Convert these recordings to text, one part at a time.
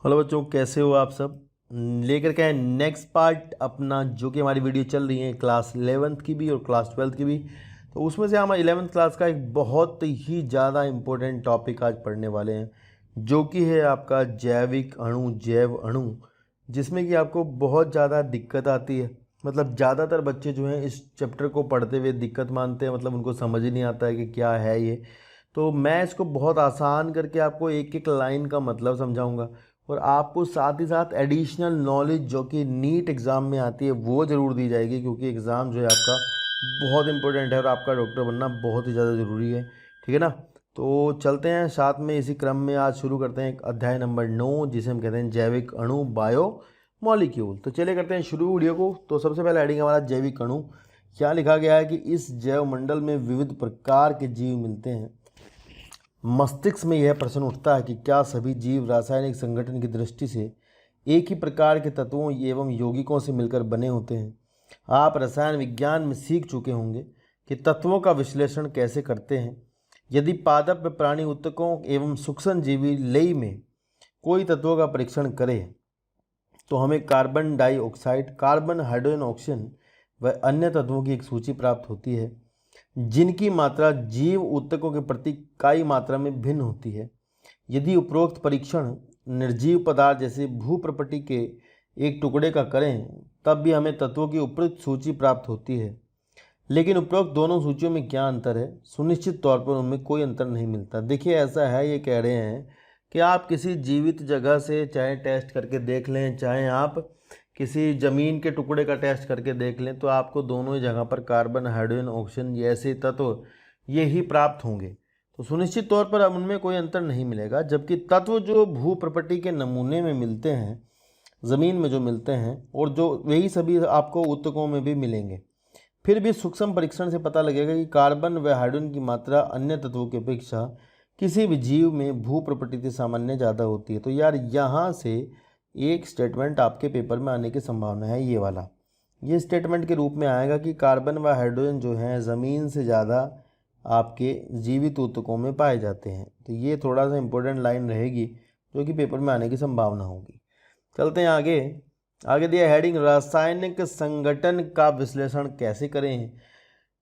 Hello बच्चों, कैसे हो आप सब। लेकर के आए नेक्स्ट पार्ट अपना, जो कि हमारी वीडियो चल रही है क्लास 11th की भी और क्लास 12th की भी। तो उसमें से हम 11th क्लास का एक बहुत ही ज़्यादा इम्पोर्टेंट टॉपिक आज पढ़ने वाले हैं, जो कि है आपका जैविक अणु, जैव अणु, जिसमें कि आपको बहुत ज़्यादा दिक्कत आती है। मतलब ज़्यादातर बच्चे जो हैं इस चैप्टर को पढ़ते हुए दिक्कत मानते हैं, मतलब उनको समझ ही नहीं आता है कि क्या है ये। तो मैं इसको बहुत आसान करके आपको एक एक लाइन का मतलब समझाऊंगा, और आपको साथ ही साथ एडिशनल नॉलेज जो कि नीट एग्ज़ाम में आती है वो ज़रूर दी जाएगी, क्योंकि एग्ज़ाम जो है आपका बहुत इंपॉर्टेंट है और आपका डॉक्टर बनना बहुत ही ज़्यादा ज़रूरी है। ठीक है ना। तो चलते हैं साथ में, इसी क्रम में आज शुरू करते हैं अध्याय नंबर 9, जिसे हम कहते हैं जैविक अणु, बायो मॉलिक्यूल। तो चलिए करते हैं शुरू वीडियो को। तो सबसे पहले हेडिंग हमारा जैविक अणु। क्या लिखा गया है कि इस जैव मंडल में विविध प्रकार के जीव मिलते हैं। मस्तिष्क में यह प्रश्न उठता है कि क्या सभी जीव रासायनिक संगठन की दृष्टि से एक ही प्रकार के तत्वों एवं यौगिकों से मिलकर बने होते हैं। आप रसायन विज्ञान में सीख चुके होंगे कि तत्वों का विश्लेषण कैसे करते हैं। यदि पादप प्राणी ऊतकों एवं सूक्ष्मजीवी लेई में कोई तत्वों का परीक्षण करें तो हमें carbon dioxide, carbon hydrogen oxygen व अन्य तत्वों की एक सूची प्राप्त होती है, जिनकी मात्रा जीव ऊतकों के प्रति इकाई मात्रा में भिन्न होती है। यदि उपरोक्त परीक्षण निर्जीव पदार्थ जैसे भूप्रपटी के एक टुकड़े का करें, तब भी हमें तत्वों की उपरोक्त सूची प्राप्त होती है। लेकिन उपरोक्त दोनों सूचियों में क्या अंतर है? सुनिश्चित तौर पर उनमें कोई अंतर नहीं मिलता। देखिए ऐसा है, ये कह रहे हैं कि आप किसी जीवित जगह से चाहे टेस्ट करके देख लें, चाहे आप किसी ज़मीन के टुकड़े का टेस्ट करके देख लें, तो आपको दोनों ही जगह पर कार्बन, हाइड्रोजन, ऑक्सीजन जैसे तत्व ये ही प्राप्त होंगे। तो सुनिश्चित तौर पर अब उनमें कोई अंतर नहीं मिलेगा। जबकि तत्व जो भू प्रपटी के नमूने में मिलते हैं, ज़मीन में जो मिलते हैं, और जो वही सभी आपको ऊतकों में भी मिलेंगे। फिर भी सूक्ष्म परीक्षण से पता लगेगा कि कार्बन व हाइड्रोजन की मात्रा अन्य तत्वों की अपेक्षा किसी भी जीव में भू प्रपटी से सामान्य ज़्यादा होती है। तो यार यहाँ से एक स्टेटमेंट आपके पेपर में आने की संभावना है, ये वाला। ये स्टेटमेंट के रूप में आएगा कि कार्बन व हाइड्रोजन जो हैं ज़मीन से ज़्यादा आपके जीवित ऊतकों में पाए जाते हैं। तो ये थोड़ा सा इंपॉर्टेंट लाइन रहेगी, जो कि पेपर में आने की संभावना होगी। चलते हैं आगे। आगे दिया हेडिंग रासायनिक संगठन का विश्लेषण कैसे करें।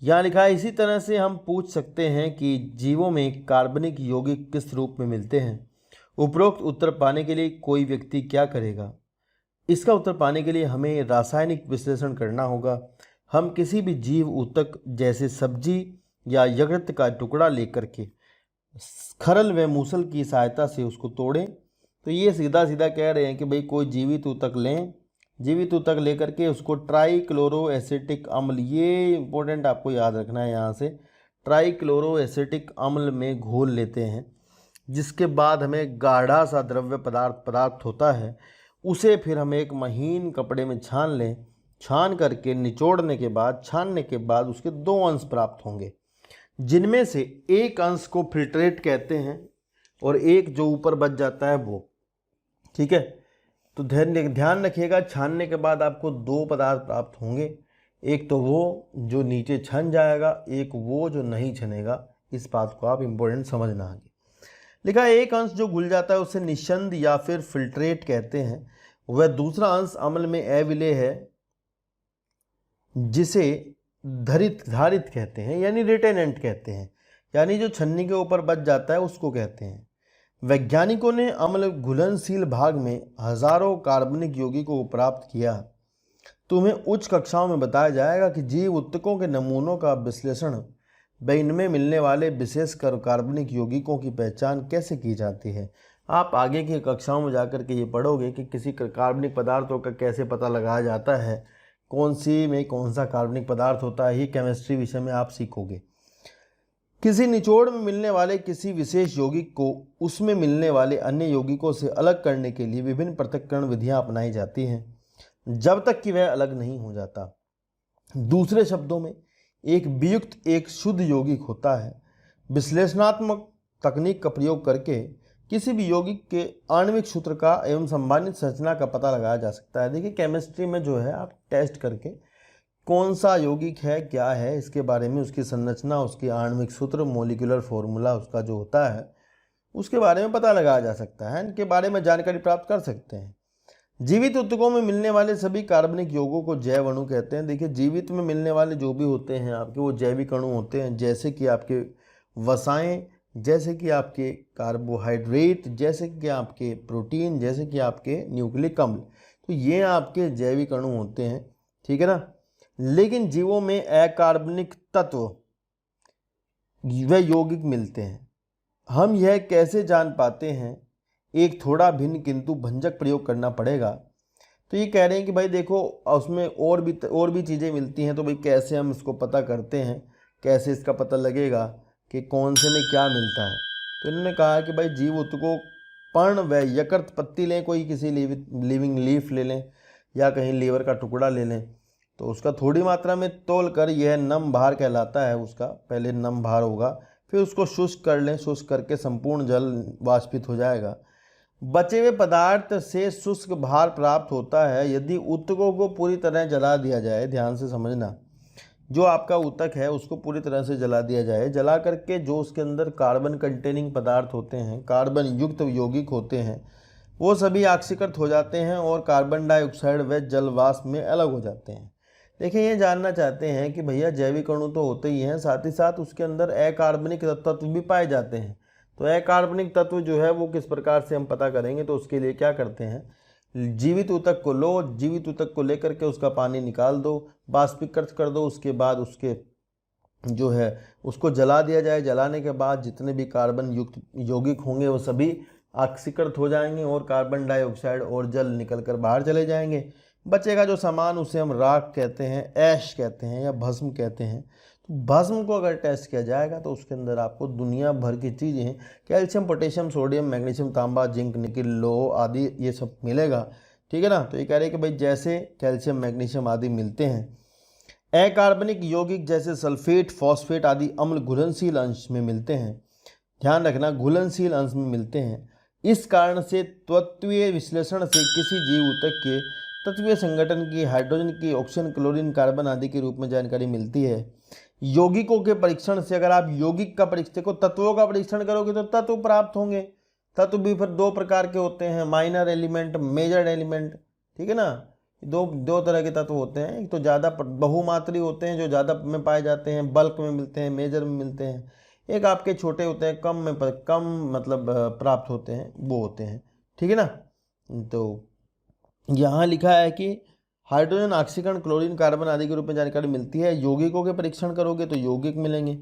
यहाँ लिखा है, इसी तरह से हम पूछ सकते हैं कि जीवों में कार्बनिक यौगिक किस रूप में मिलते हैं। उपरोक्त उत्तर पाने के लिए कोई व्यक्ति क्या करेगा? इसका उत्तर पाने के लिए हमें रासायनिक विश्लेषण करना होगा। हम किसी भी जीव ऊतक जैसे सब्जी या यकृत का टुकड़ा लेकर के खरल व मूसल की सहायता से उसको तोड़ें। तो ये सीधा सीधा कह रहे हैं कि भाई कोई जीवित ऊतक लें, जीवित ऊतक लेकर के उसको ट्राईक्लोरो एसिटिक अम्ल, ये इंपॉर्टेंट आपको याद रखना है, यहाँ से ट्राईक्लोरो एसिटिक अम्ल में घोल लेते हैं, जिसके बाद हमें गाढ़ा सा द्रव्य पदार्थ होता है। उसे फिर हम एक महीन कपड़े में छान लें। छान करके निचोड़ने के बाद, छानने के बाद उसके दो अंश प्राप्त होंगे, जिनमें से एक अंश को फिल्ट्रेट कहते हैं और एक जो ऊपर बच जाता है वो। ठीक है। तो ध्यान रखिएगा, छानने के बाद आपको दो पदार्थ प्राप्त होंगे, एक तो वो जो नीचे छन जाएगा, एक वो जो नहीं छनेगा। इस बात को आप इंपॉर्टेंट समझना आगे। लिखा है, एक अंश जो घुल जाता है उसे निशंद या फिर फिल्ट्रेट कहते हैं। वह दूसरा अंश अम्ल में अविलेय है, जिसे धारित कहते हैं, यानी रिटेनेंट कहते हैं, यानी जो छन्नी के ऊपर बच जाता है उसको कहते हैं। वैज्ञानिकों ने अम्ल घुलनशील भाग में हजारों कार्बनिक यौगिकों को प्राप्त किया। तुम्हें उच्च कक्षाओं में बताया जाएगा कि जीव ऊतकों के नमूनों का विश्लेषण व इनमें मिलने वाले विशेषकर कार्बनिक यौगिकों की पहचान कैसे की जाती है। आप आगे की कक्षाओं में जाकर के ये पढ़ोगे कि किसी कार्बनिक पदार्थों का कैसे पता लगाया जाता है, कौन सी में कौन सा कार्बनिक पदार्थ होता है, ये केमिस्ट्री विषय में आप सीखोगे। किसी निचोड़ में मिलने वाले किसी विशेष यौगिक को उसमें मिलने वाले अन्य यौगिकों से अलग करने के लिए विभिन्न पृथक्करण विधियां अपनाई जाती हैं, जब तक कि वह अलग नहीं हो जाता। दूसरे शब्दों में, एक वियुक्त एक शुद्ध यौगिक होता है। विश्लेषणात्मक तकनीक का प्रयोग करके किसी भी यौगिक के आणविक सूत्र का एवं संबंधित संरचना का पता लगाया जा सकता है। देखिए केमिस्ट्री में जो है आप टेस्ट करके कौन सा यौगिक है, क्या है, इसके बारे में, उसकी संरचना, उसकी आणविक सूत्र, मोलिकुलर फॉर्मूला उसका जो होता है, उसके बारे में पता लगाया जा सकता है, इनके बारे में जानकारी प्राप्त कर सकते हैं। जीवित ऊतकों में मिलने वाले सभी कार्बनिक यौगों को जैव अणु कहते हैं। देखिए, जीवित में मिलने वाले जो भी होते हैं आपके, वो जैविक अणु होते हैं, जैसे कि आपके वसाएं, जैसे कि आपके कार्बोहाइड्रेट, जैसे कि आपके प्रोटीन, जैसे कि आपके न्यूक्लिक अम्ल। तो ये आपके जैविक अणु होते हैं, ठीक है ना। लेकिन जीवों में अकार्बनिक तत्व व यौगिक मिलते हैं। हम यह कैसे जान पाते हैं? एक थोड़ा भिन्न किंतु भंजक प्रयोग करना पड़ेगा। तो ये कह रहे हैं कि भाई देखो, उसमें और भी चीज़ें मिलती हैं, तो भाई कैसे हम इसको पता करते हैं, कैसे इसका पता लगेगा कि कौन से में क्या मिलता है। तो इन्होंने कहा कि भाई जीव ऊतकों पर्ण व यकृत पत्ती लें, कोई किसी लिविंग लीफ ले लें या कहीं लीवर का टुकड़ा ले लें, तो उसका थोड़ी मात्रा में तौल कर, यह नम भार कहलाता है उसका, पहले नम भार होगा, फिर उसको शुष्क कर लें, शुष्क करके संपूर्ण जल वाष्पित हो जाएगा। बचे हुए पदार्थ से शुष्क भार प्राप्त होता है। यदि ऊतकों को पूरी तरह जला दिया जाए, ध्यान से समझना, जो आपका ऊतक है उसको पूरी तरह से जला दिया जाए, जला करके जो उसके अंदर कार्बन कंटेनिंग पदार्थ होते हैं, कार्बन युक्त यौगिक होते हैं, वो सभी ऑक्सीकृत हो जाते हैं और कार्बन डाइऑक्साइड व जल वाष्प में अलग हो जाते हैं। देखिए, ये जानना चाहते हैं कि भैया जैविक अणु तो होते ही हैं, साथ ही साथ उसके अंदर अकार्बनिक तत्व भी पाए जाते हैं। तो अकार्बनिक तत्व जो है वो किस प्रकार से हम पता करेंगे? तो उसके लिए क्या करते हैं, जीवित ऊतक को लो, जीवित ऊतक को लेकर के उसका पानी निकाल दो, वाष्पीकृत कर दो, उसके बाद उसके जो है उसको जला दिया जाए। जलाने के बाद जितने भी कार्बन युक्त यौगिक होंगे वो सभी ऑक्सीकृत हो जाएंगे और कार्बन डाइऑक्साइड और जल निकल कर बाहर चले जाएंगे। बचेगा जो सामान उसे हम राख कहते हैं, ऐश कहते हैं या भस्म कहते हैं। तो भस्म को अगर टेस्ट किया जाएगा तो उसके अंदर आपको दुनिया भर की चीज़ें, कैल्शियम, पोटेशियम, सोडियम, मैग्नीशियम, तांबा, जिंक, निकिल, लोह आदि, ये सब मिलेगा, ठीक है ना। तो ये कह रहे हैं कि भाई जैसे कैल्शियम, मैग्नीशियम आदि मिलते हैं। अकार्बनिक यौगिक जैसे सल्फेट, फॉस्फेट आदि अम्ल घुलनशील अंश में मिलते हैं। ध्यान रखना, घुलनशील अंश में मिलते हैं। इस कारण से तत्वीय विश्लेषण से किसी जीव ऊतक के तत्वीय संगठन की, हाइड्रोजन की, ऑक्सीजन, क्लोरीन, कार्बन आदि के रूप में जानकारी मिलती है। यौगिकों के परीक्षण से, अगर आप यौगिक का परीक्षण को, तत्वों का परीक्षण करोगे तो तत्व प्राप्त होंगे। तत्व भी फिर दो प्रकार के होते हैं, माइनर एलिमेंट, मेजर एलिमेंट, ठीक है ना। दो तरह के तत्व होते हैं। एक तो ज़्यादा बहुमात्री होते हैं, जो ज़्यादा में पाए जाते हैं, बल्क में मिलते हैं, मेजर में मिलते हैं। एक आपके छोटे होते हैं, कम मतलब प्राप्त होते हैं, वो होते हैं, ठीक है ना। तो यहाँ लिखा है कि हाइड्रोजन, ऑक्सीजन, क्लोरीन, कार्बन आदि के रूप में जानकारी मिलती है। यौगिकों के परीक्षण करोगे तो यौगिक मिलेंगे,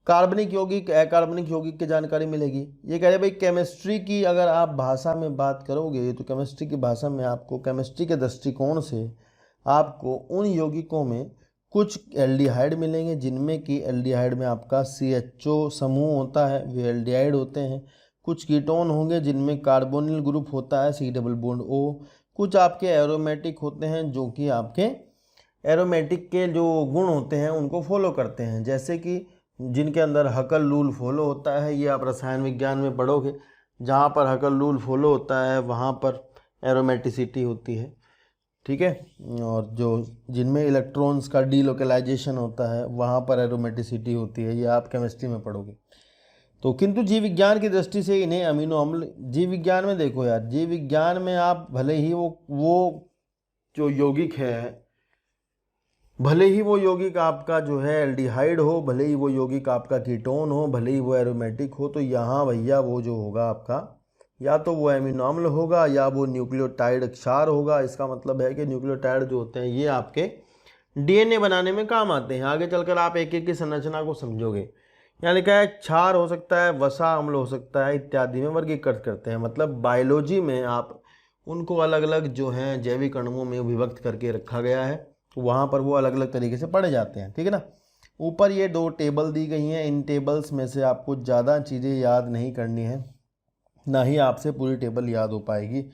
कार्बनिक यौगिक, अकार्बनिक यौगिक की जानकारी मिलेगी। ये कह रहे भाई केमिस्ट्री की अगर आप भाषा में बात करोगे तो केमिस्ट्री की भाषा में आपको, केमिस्ट्री के दृष्टिकोण से आपको उन यौगिकों में कुछ एल्डिहाइड मिलेंगे, जिनमें कि एल्डिहाइड में आपका CHO समूह होता है, वे एल्डिहाइड होते हैं। कुछ कीटोन होंगे जिनमें कार्बोनिल ग्रुप होता है, C डबल बॉन्ड O। कुछ आपके एरोमेटिक होते हैं जो कि आपके एरोमेटिक के जो गुण होते हैं उनको फॉलो करते हैं, जैसे कि जिनके अंदर हकल लूल फॉलो होता है। ये आप रसायन विज्ञान में पढ़ोगे, जहाँ पर हकल लूल फॉलो होता है वहाँ पर एरोमेटिसिटी होती है, ठीक है। और जो जिनमें इलेक्ट्रॉन्स का डीलोकलाइजेशन होता है वहाँ पर एरोमेटिसिटी होती है। ये आप केमिस्ट्री में पढ़ोगे। तो किंतु जीव विज्ञान की दृष्टि से इन्हें अमीनो अम्ल, जीव विज्ञान में देखो यार, जीव विज्ञान में आप भले ही वो जो यौगिक है, भले ही वो यौगिक आपका जो है एल्डिहाइड हो, भले ही वो यौगिक आपका कीटोन हो, भले ही वो एरोमेटिक हो, तो यहाँ भैया वो जो होगा आपका, या तो वो अमीनो अम्ल होगा या वो न्यूक्लियोटाइड क्षार होगा। इसका मतलब है कि न्यूक्लियोटाइड जो होते हैं ये आपके DNA बनाने में काम आते हैं। आगे चलकर आप एक एक की संरचना को समझोगे। यहाँ लिखा है क्षार हो सकता है, वसा अम्ल हो सकता है, इत्यादि में वर्गीकृत करते हैं। मतलब बायोलॉजी में आप उनको अलग अलग जो हैं जैविक अणुओं में विभक्त करके रखा गया है, वहाँ पर वो अलग अलग तरीके से पढ़े जाते हैं, ठीक है ना। ऊपर ये 2 टेबल दी गई हैं। इन टेबल्स में से आपको ज़्यादा चीज़ें याद नहीं करनी है, ना ही आपसे पूरी टेबल याद हो पाएगी।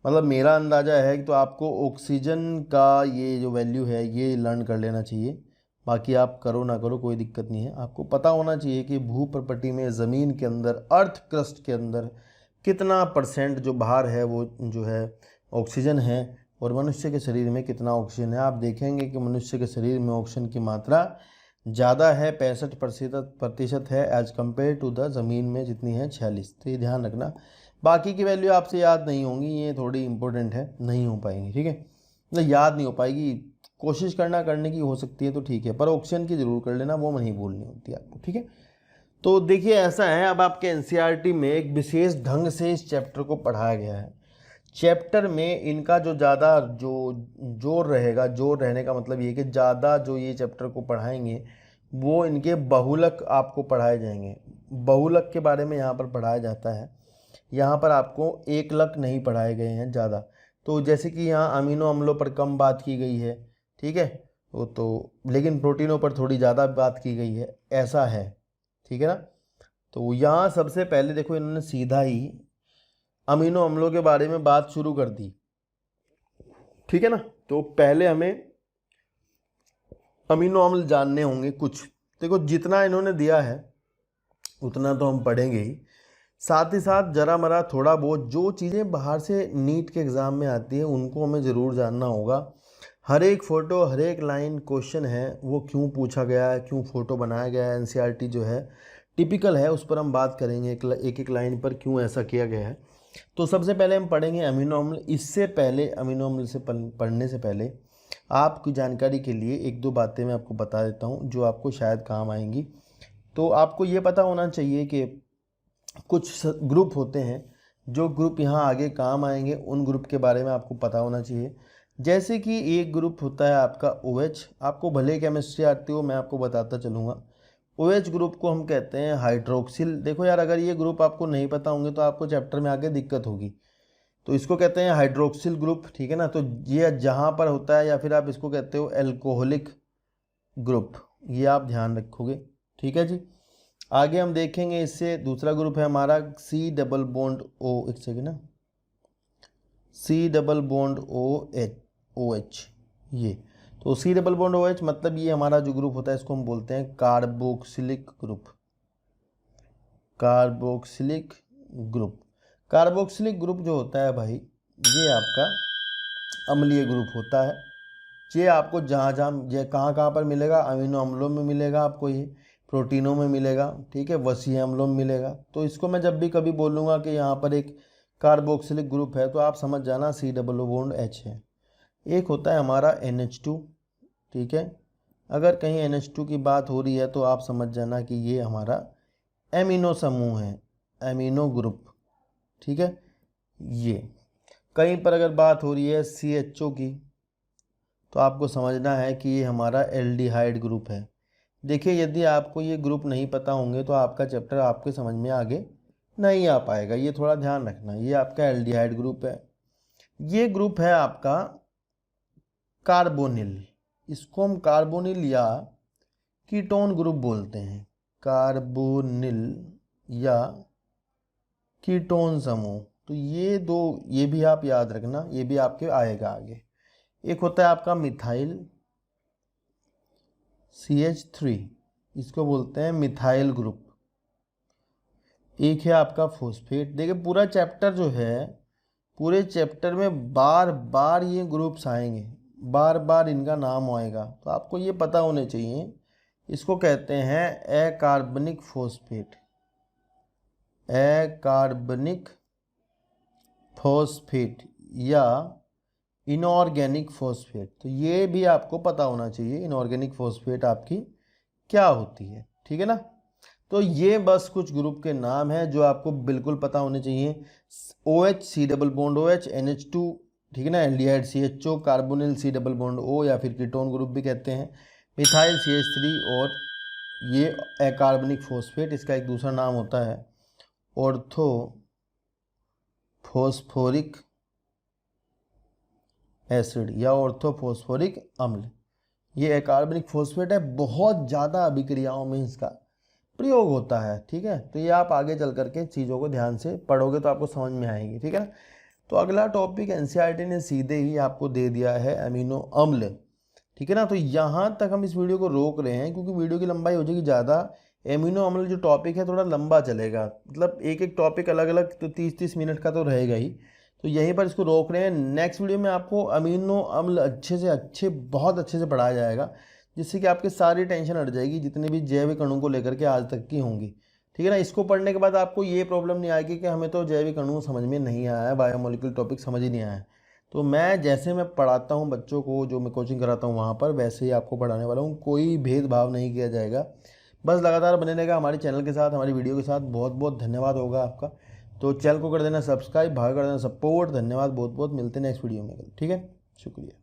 मतलब मेरा अंदाज़ा है कि तो आपको ऑक्सीजन का ये जो वैल्यू है ये लर्न कर लेना चाहिए। बाकी आप करो ना करो कोई दिक्कत नहीं है। आपको पता होना चाहिए कि भूप्रपटी में, ज़मीन के अंदर, अर्थ क्रस्ट के अंदर कितना % जो भार है वो जो है ऑक्सीजन है, और मनुष्य के शरीर में कितना ऑक्सीजन है। आप देखेंगे कि मनुष्य के शरीर में ऑक्सीजन की मात्रा ज़्यादा है 65% है एज कम्पेयर टू द ज़मीन में जितनी है 46। तो ये ध्यान रखना। बाकी की वैल्यू आपसे याद नहीं होंगी, ये थोड़ी इंपॉर्टेंट है, नहीं हो पाएंगी, ठीक है, मतलब याद नहीं हो पाएगी, कोशिश करने की हो सकती है तो ठीक है, पर ऑप्शन की ज़रूर कर लेना, वो नहीं भूलनी होती आपको, ठीक है। तो देखिए ऐसा है, अब आपके एनसीईआरटी में एक विशेष ढंग से इस चैप्टर को पढ़ाया गया है। चैप्टर में इनका जो ज़्यादा जो जोर रहेगा, जोर रहने का मतलब ये कि ज़्यादा जो ये चैप्टर को पढ़ाएंगे वो इनके बहुलक आपको पढ़ाए जाएंगे। बहुलक के बारे में यहाँ पर पढ़ाया जाता है, यहाँ पर आपको एक लक नहीं पढ़ाए गए हैं ज़्यादा। तो जैसे कि यहाँ अमीनो अम्लों पर कम बात की गई है, ठीक है, वो तो, लेकिन प्रोटीनों पर थोड़ी ज़्यादा बात की गई है, ऐसा है, ठीक है ना। तो यहाँ सबसे पहले देखो इन्होंने सीधा ही अमीनो अम्लों के बारे में बात शुरू कर दी, ठीक है ना। तो पहले हमें अमीनो अम्ल जानने होंगे कुछ। देखो जितना इन्होंने दिया है उतना तो हम पढ़ेंगे ही, साथ ही साथ जरा मरा थोड़ा बहुत जो चीज़ें बाहर से नीट के एग्ज़ाम में आती है उनको हमें ज़रूर जानना होगा। हर एक फ़ोटो, हर एक लाइन क्वेश्चन है, वो क्यों पूछा गया है, क्यों फ़ोटो बनाया गया है, एनसीईआरटी जो है टिपिकल है उस पर हम बात करेंगे, एक एक लाइन पर क्यों ऐसा किया गया है। तो सबसे पहले हम पढ़ेंगे अमीनो अम्ल। इससे पहले अमीनो अम्ल से पढ़ने से पहले आपकी जानकारी के लिए एक दो बातें मैं आपको बता देता हूँ जो आपको शायद काम आएंगी। तो आपको ये पता होना चाहिए कि कुछ ग्रुप होते हैं, जो ग्रुप यहाँ आगे काम आएंगे, उन ग्रुप के बारे में आपको पता होना चाहिए। जैसे कि एक ग्रुप होता है आपका OH, आपको भले केमिस्ट्री आती हो मैं आपको बताता चलूँगा। OH ग्रुप को हम कहते हैं हाइड्रोक्सिल। देखो यार, अगर ये ग्रुप आपको नहीं पता होंगे तो आपको चैप्टर में आगे दिक्कत होगी। तो इसको कहते हैं हाइड्रोक्सिल ग्रुप, ठीक है ना। तो ये जहाँ पर होता है, या फिर आप इसको कहते हो एल्कोहलिक ग्रुप, ये आप ध्यान रखोगे, ठीक है जी। आगे हम देखेंगे, इससे दूसरा ग्रुप है हमारा C डबल बॉन्ड O, एक सेकेंड ना, C डबल बॉन्ड OH, ये तो C डबल बॉन्ड OH मतलब ये हमारा जो ग्रुप होता है इसको हम बोलते हैं carboxylic group. Carboxylic group, carboxylic group जो होता है भाई, ये आपका अम्लीय ग्रुप होता है। ये आपको जहाँ कहाँ पर मिलेगा, अमीनो अम्लों में मिलेगा आपको, ये प्रोटीनों में मिलेगा, ठीक है, वसीय अम्लों में मिलेगा। तो इसको मैं जब भी कभी बोलूँगा कि यहाँ पर एक कार्बोक्सिलिक ग्रुप है तो आप समझ जाना C डबल बॉन्ड H है। एक होता है हमारा NH2, ठीक है, अगर कहीं NH2 की बात हो रही है तो आप समझ जाना कि ये हमारा एमिनो समूह है, एमिनो ग्रुप, ठीक है। ये कहीं पर अगर बात हो रही है CHO की तो आपको समझना है कि ये हमारा एल्डिहाइड ग्रुप है। देखिए यदि आपको ये ग्रुप नहीं पता होंगे तो आपका चैप्टर आपके समझ में आगे नहीं आ पाएगा, ये थोड़ा ध्यान रखना। ये आपका एल्डिहाइड ग्रुप है। ये ग्रुप है आपका कार्बोनिल, इसको हम कार्बोनिल या कीटोन ग्रुप बोलते हैं, कार्बोनिल या कीटोन समूह। तो ये दो, ये भी आप याद रखना, ये भी आपके आएगा आगे। एक होता है आपका मिथाइल CH3, इसको बोलते हैं मिथाइल ग्रुप। एक है आपका फॉस्फेट। देखिए पूरा चैप्टर जो है, पूरे चैप्टर में बार बार ये ग्रुप्स आएंगे, बार बार इनका नाम आएगा, तो आपको ये पता होने चाहिए। इसको कहते हैं अकार्बनिक फॉस्फेट, अकार्बनिक फॉस्फेट या इनऑर्गेनिक फॉस्फेट। तो ये भी आपको पता होना चाहिए इनऑर्गेनिक फॉस्फेट आपकी क्या होती है, ठीक है ना। तो ये बस कुछ ग्रुप के नाम हैं जो आपको बिल्कुल पता होने चाहिए। OH C double bond OH, NH2, ठीक है ना, aldehyde CHO, carbonyl C double bond O या फिर कीटोन ग्रुप भी कहते हैं, मिथाइल CH3, और ये अकार्बनिक फॉस्फेट, इसका एक दूसरा नाम होता है ऑर्थो फॉस्फोरिक एसिड या ऑर्थोफॉस्फोरिक अम्ल। ये अकार्बनिक फॉस्फेट है, बहुत ज़्यादा अभिक्रियाओं में इसका प्रयोग होता है, ठीक है। तो ये आप आगे चल करके चीज़ों को ध्यान से पढ़ोगे तो आपको समझ में आएगी, ठीक है ना। तो अगला टॉपिक एनसीईआरटी ने सीधे ही आपको दे दिया है अमीनो अम्ल, ठीक है ना। तो यहाँ तक हम इस वीडियो को रोक रहे हैं क्योंकि वीडियो की लंबाई हो जाएगी ज़्यादा। एमिनो अम्ल जो टॉपिक है थोड़ा लंबा चलेगा, मतलब एक एक टॉपिक अलग अलग तो 30-30 मिनट का तो रहेगा ही, तो यहीं पर इसको रोक रहे हैं। नेक्स्ट वीडियो में आपको अमीनो अम्ल बहुत अच्छे से पढ़ाया जाएगा, जिससे कि आपकी सारी टेंशन हट जाएगी जितने भी जैविक अणु को लेकर के आज तक की होंगी। ठीक है ना। इसको पढ़ने के बाद आपको ये प्रॉब्लम नहीं आएगी कि हमें तो जैविक अणु समझ में नहीं आया है, बायोमोलिक्यूल टॉपिक समझ ही नहीं आया है। तो मैं जैसे मैं पढ़ाता हूँ बच्चों को, जो मैं कोचिंग कराता हूँ वहाँ पर, वैसे ही आपको पढ़ाने वाला हूँ। कोई भेदभाव नहीं किया जाएगा। बस लगातार बने रहेगा हमारे चैनल के साथ, हमारी वीडियो के साथ। बहुत बहुत धन्यवाद होगा आपका। तो चैनल को कर देना सब्सक्राइब, भाग कर देना सपोर्ट। धन्यवाद बहुत बहुत। मिलते हैं नेक्स्ट वीडियो में। ठीक है, शुक्रिया।